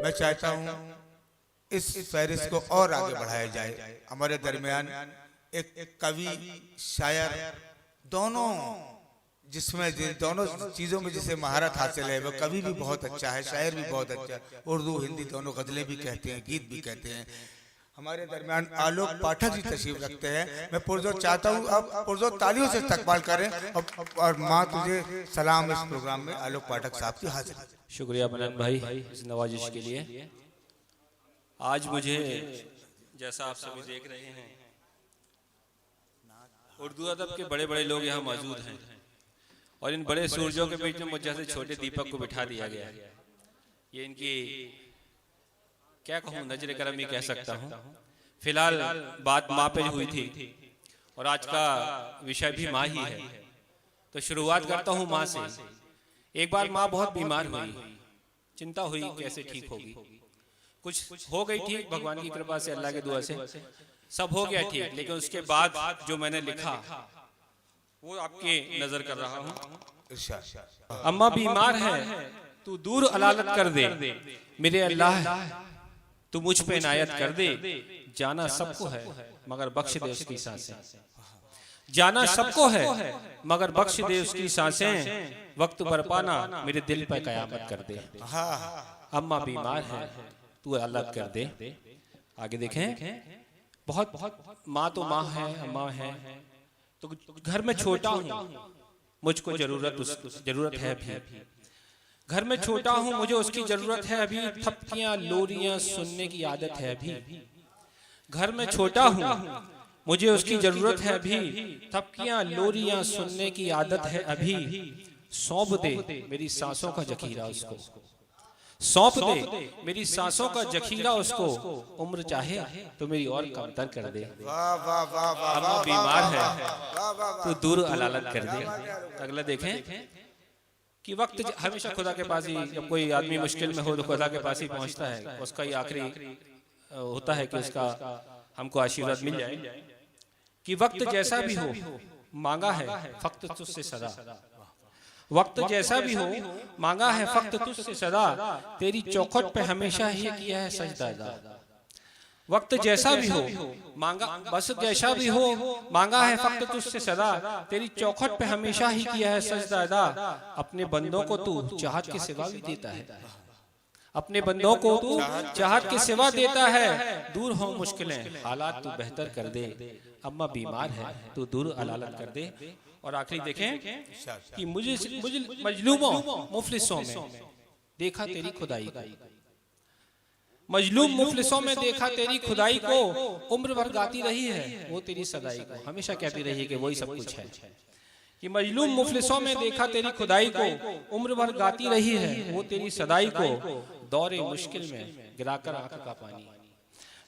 मैं चाहता हूँ इस फहरिस्त को और आगे बढ़ाया जाए। हमारे दरमियान एक कवि शायर दोनों जिसमें दोनों चीज़ों में जिसे महारत हासिल है, वो कवि भी बहुत अच्छा है, शायर भी बहुत अच्छा है, उर्दू हिंदी दोनों गज़लें भी कहते हैं, गीत भी कहते हैं। हमारे दरमियान आलोक पाठक जी तशरीफ रखते हैं। मैं पुरजोर चाहता हूँ अब पुरजोर तालियों से इस्तकबाल करें। और माँ तुझे सलाम इस प्रोग्राम में आलोक पाठक साहब की हाजिर। शुक्रिया मलन भाई इस नवाजिश के लिए। आज मुझे जैसा आप सभी देख रहे हैं, उर्दू अदब के बड़े बड़े लोग यहाँ मौजूद हैं और इन बड़े सूरजों के बीच में मुझ जैसे छोटे दीपक को बिठा दिया गया। ये इनकी क्या कहूँ, नजर करम ही कह सकता हूँ। फिलहाल बात माँ पे हुई थी और आज का विषय भी माँ ही है, तो शुरुआत करता हूँ माँ से। एक बार माँ बहुत बीमार हुई, चिंता हुई कैसे ठीक होगी। कुछ हो गई ठीक, भगवान की कृपा से, अल्लाह के दुआ से सब हो गया ठीक। लेकिन उसके बाद जो मैंने लिखा वो आपके नजर कर रहा हूँ। अम्मा बीमार है, तू दूर अलालत कर दे, मेरे अल्लाह तू मुझ पे इनायत कर दे। जाना सबको है मगर बख्श दे उसकी सांसें, जाना सबको है मगर बख्श दे उसकी सांसें। वक्त बरपाना मेरे दिल पे कयामत कर दे। अम्मा बीमार है, तू अलग कर दे। आगे देखें, बहुत माँ तो माँ है, अम्मा है, तो घर में छोटा हूँ, मुझको जरूरत है अभी। घर में छोटा हूँ, मुझे उसकी जरूरत है अभी। थपकियां लोरियां सुनने की आदत है अभी। घर में छोटा हूँ, मुझे उसकी जरूरत है अभी। थपकियां लोरियां सुनने की आदत है अभी। सौंप दे मेरी सांसों का जखीरा उसको, सौंप दे मेरी सांसों का जखीरा उसको। उम्र चाहे तो मेरी और कमतर कर दे। अम्मा बीमार है तो दूर अलालत कर दे। अगला देखें कि वक्त हमेशा खुदा के पास ही, जब कोई आदमी मुश्किल में हो तो खुदा के पास ही पहुंचता है। उसका ही आखिरी होता है कि उसका हमको आशीर्वाद मिल जाए। कि वक्त जैसा भी हो मांगा है फक्त तुझसे सदा, वक्त जैसा भी हो मांगा है फक्त तुझसे सदा। तेरी चौखट पे हमेशा ही किया है सजदा। वक्त जैसा भी हो मांगा, बस जैसा भी हो मांगा है फक्त तुझसे सदा। तेरी चौखट पे हमेशा ही किया है सजदा। अपने बंदों को तू चाहत के सिवा भी देता है, अपने बंदों को तू चाहत के सिवा देता है। दूर हो मुश्किलें हालात तू बेहतर कर दे। अम्मा बीमार है तू दूर अलालत कर दे। और आखिरी देखें कि मुझे मजलूमों मुफलिसों में देखा तेरी खुदाई को, मजलूम मुफलिसों में देखा तेरी खुदाई को। उम्र भर गाती रही है वो तेरी सदाई को, हमेशा कहती रही है कि वही सब कुछ है। कि मजलूम मुफलिसों में देखा तेरी खुदाई को, उम्र भर गाती रही है वो तेरी सदाई को। दौरे मुश्किल में गिराकर आंख का पानी,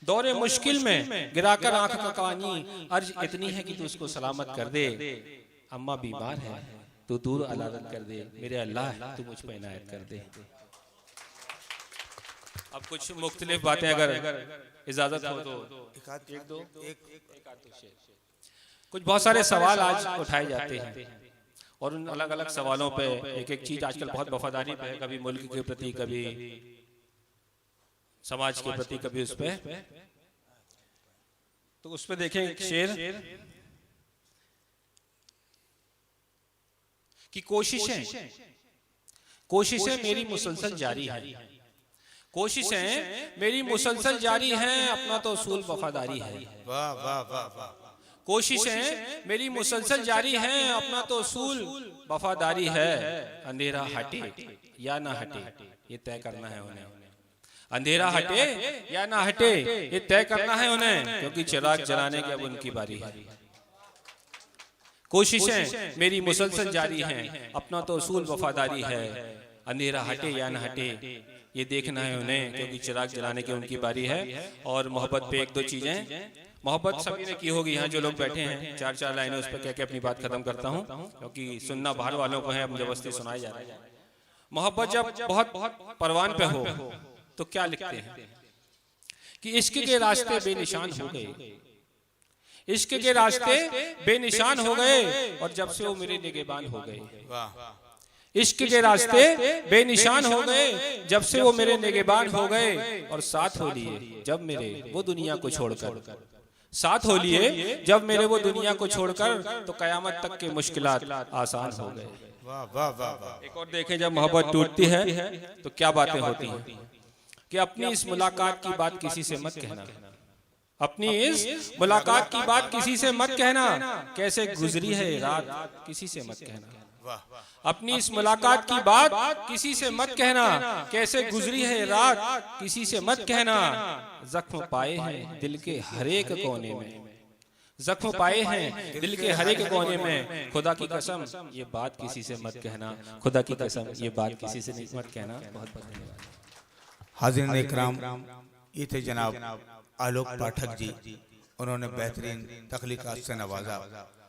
दौरे मुश्किल में गिराकर आंख का पानी। अर्ज इतनी है कि तू उसको सलामत कर दे। अम्मा बीमार है तू दूर अलालत कर दे, मेरे अल्लाह तू मुझ पर इनायत कर दे। अब कुछ मुख्तलिफ बातें अगर इजाजत हो तो कुछ बहुत सारे सवाल आज उठाए जाते हैं और उन अलग अलग सवालों पे एक एक चीज आजकल बहुत वफादारी पे है। कभी मुल्क के प्रति, कभी समाज के प्रति, कभी उस पे। तो उस पे देखें एक शेर कि कोशिशें मेरी मुसलसल जारी है, कोशिशें मेरी मुसलसल जारी हैं, अपना तो उसूल वफादारी है। वाह वाह वाह वाह। कोशिशें मेरी मुसलसल जारी हैं, अपना तो उसूल वफादारी है। अंधेरा हटे या ना हटे ये तय करना है उन्हें, अंधेरा हटे या ना हटे ये तय करना है उन्हें, क्योंकि चिराग जलाने की अब उनकी बारी है। कोशिशें मेरी मुसलसल जारी हैं, अपना तो उसूल वफादारी है। अंधेरा हटे या ना हटे ये देखना है उन्हें, क्योंकि चिराग जलाने की उनकी बारी है। और मोहब्बत पे एक दो चीजें, मोहब्बत सभी ने की होगी, यहाँ जो लोग बैठे हैं चार चार लाइनें उस पर कह के अपनी बात खत्म करता हूँ, क्योंकि सुनना बाहर वालों को है, अब जबरदस्ती सुनाई जा रहा है। मोहब्बत जब बहुत परवान पे हो तो क्या लिखते हैं कि इश्क के रास्ते बेनिशान हो गए, इश्क के रास्ते बेनिशान हो गए, और जब से वो मेरे निगहबान हो गए। इश्क के रास्ते बेनिशान हो गए जब से वो मेरे निगहबान हो गए, और साथ हो लिए जब मेरे वो दुनिया को छोड़कर, साथ हो लिए जब मेरे वो दुनिया को छोड़कर, तो कयामत तक के मुश्किलात आसान हो गए। वाह वाह वाह वाह। एक और देखें, जब मोहब्बत टूटती है तो क्या बातें होती हैं कि अपनी इस मुलाकात की बात किसी से मत कहना, अपनी इस मुलाकात की बात किसी से मत कहना, कैसे गुजरी है रात किसी से मत कहना। अपनी इस मुलाकात की बात किसी से मत कहना, कैसे गुजरी है रात किसी से मत कहना। जख्म पाए हैं दिल के हर एक कोने में, जख्म पाए हैं दिल के हर एक कोने में, खुदा की कसम ये बात किसी से मत कहना, खुदा की कसम ये बात किसी से नहीं मत कहना। बहुत बहुत धन्यवाद। हाज़िरीन इकराम, ये थे जनाब आलोक पाठक जी, उन्होंने बेहतरीन तख्लीकात से नवाजा।